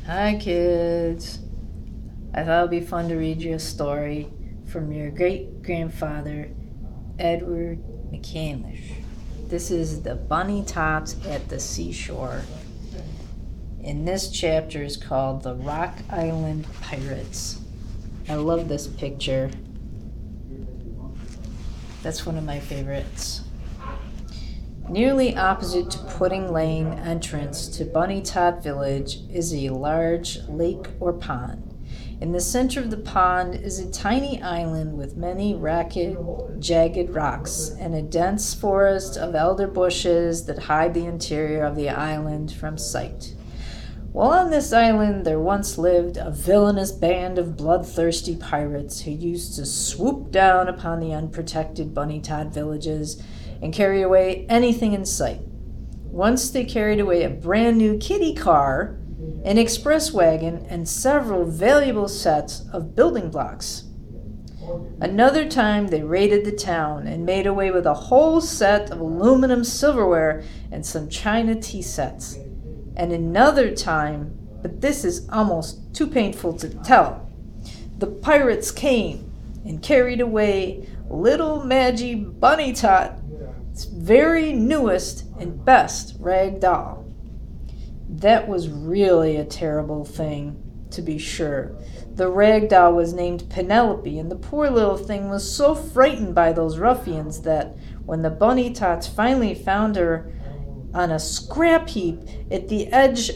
Hi, kids. I thought it'd be fun to read you a story from your great grandfather, Edward McCandlish. This is the Bunny Tots at the Seashore. And this chapter is called The Rock Island Pirates. I love this picture. That's one of my favorites. Nearly opposite to Pudding Lane entrance to Bunny Tot Village is a large lake or pond. In the center of the pond is a tiny island with many ragged, jagged rocks and a dense forest of elder bushes that hide the interior of the island from sight. Well, on this island there once lived a villainous band of bloodthirsty pirates who used to swoop down upon the unprotected Bunny Tot villages and carry away anything in sight. Once they carried away a brand new kiddie car, an express wagon, and several valuable sets of building blocks. Another time they raided the town and made away with a whole set of aluminum silverware and some china tea sets. And another time, but this is almost too painful to tell, the pirates came and carried away little Maggie Bunny Tot, its very newest and best rag doll. That was really a terrible thing, to be sure. The rag doll was named Penelope, and the poor little thing was so frightened by those ruffians that when the Bunny Tots finally found her on a scrap heap at the edge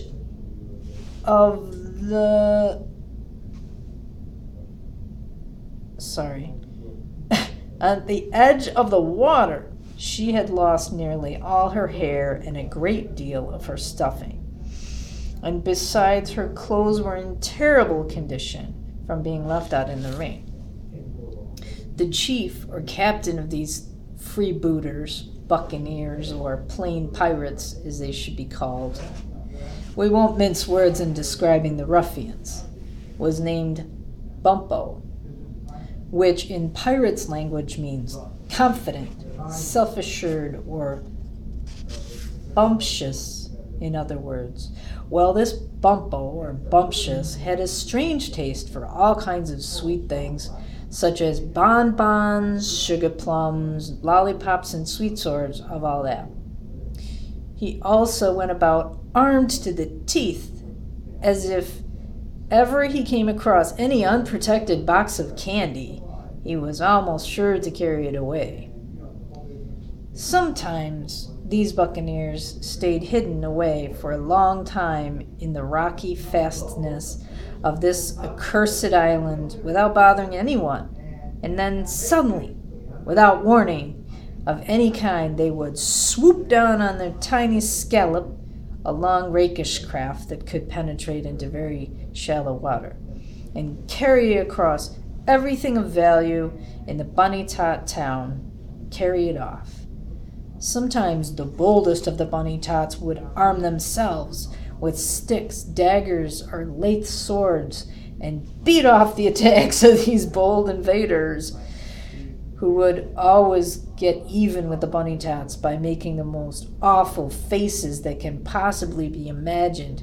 of the... on the edge of the water, she had lost nearly all her hair and a great deal of her stuffing. And besides, her clothes were in terrible condition from being left out in the rain. The chief or captain of these freebooters, buccaneers, or plain pirates as they should be called, we won't mince words in describing the ruffians, was named Bumpo, which in pirates' language means confident, self-assured, or bumptious, in other words. Well, this Bumpo, or bumptious, had a strange taste for all kinds of sweet things, such as bonbons, sugar plums, lollipops, and sweet swords, of all that. He also went about armed to the teeth, as if ever he came across any unprotected box of candy, he was almost sure to carry it away. Sometimes these buccaneers stayed hidden away for a long time in the rocky fastness of this accursed island without bothering anyone, and then suddenly, without warning of any kind, they would swoop down on their tiny scallop, a long rakish craft that could penetrate into very shallow water, and carry across everything of value in the Bunny Tot town, carry it off. Sometimes the boldest of the Bunny Tots would arm themselves with sticks, daggers, or lathe swords and beat off the attacks of these bold invaders, who would always get even with the Bunny Tots by making the most awful faces that can possibly be imagined,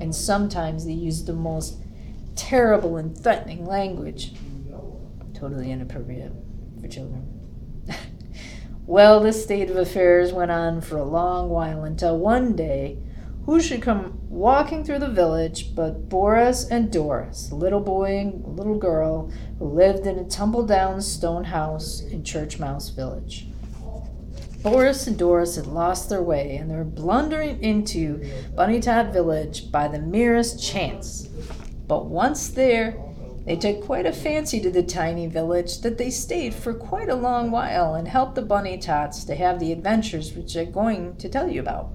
and sometimes they used the most terrible and threatening language. Totally inappropriate for children. Well, this state of affairs went on for a long while until one day, who should come walking through the village but Boris and Doris, a little boy and a little girl who lived in a tumble-down stone house in Church Mouse Village. Boris and Doris had lost their way and they were blundering into Bunny Tot Village by the merest chance. But once there, they took quite a fancy to the tiny village that they stayed for quite a long while and helped the Bunny Tots to have the adventures which I'm going to tell you about.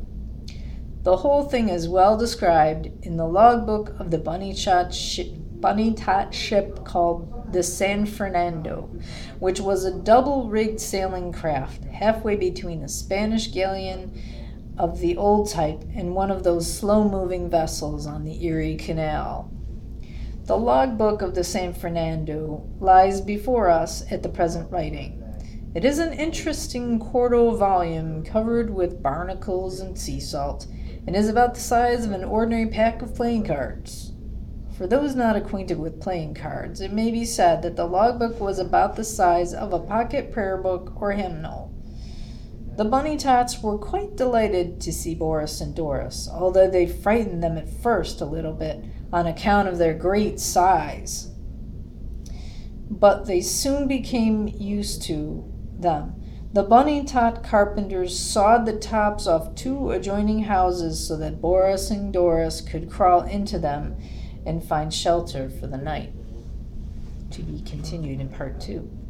The whole thing is well described in the logbook of the Bunny Tot ship called the San Fernando, which was a double-rigged sailing craft halfway between a Spanish galleon of the old type and one of those slow-moving vessels on the Erie Canal. The logbook of the San Fernando lies before us at the present writing. It is an interesting quarto volume covered with barnacles and sea salt, and is about the size of an ordinary pack of playing cards. For those not acquainted with playing cards, it may be said that the logbook was about the size of a pocket prayer book or hymnal. The Bunny Tots were quite delighted to see Boris and Doris, although they frightened them at first a little bit on account of their great size. But they soon became used to them. The Bunny Tot carpenters sawed the tops off 2 adjoining houses so that Boris and Doris could crawl into them and find shelter for the night. To be continued in part 2.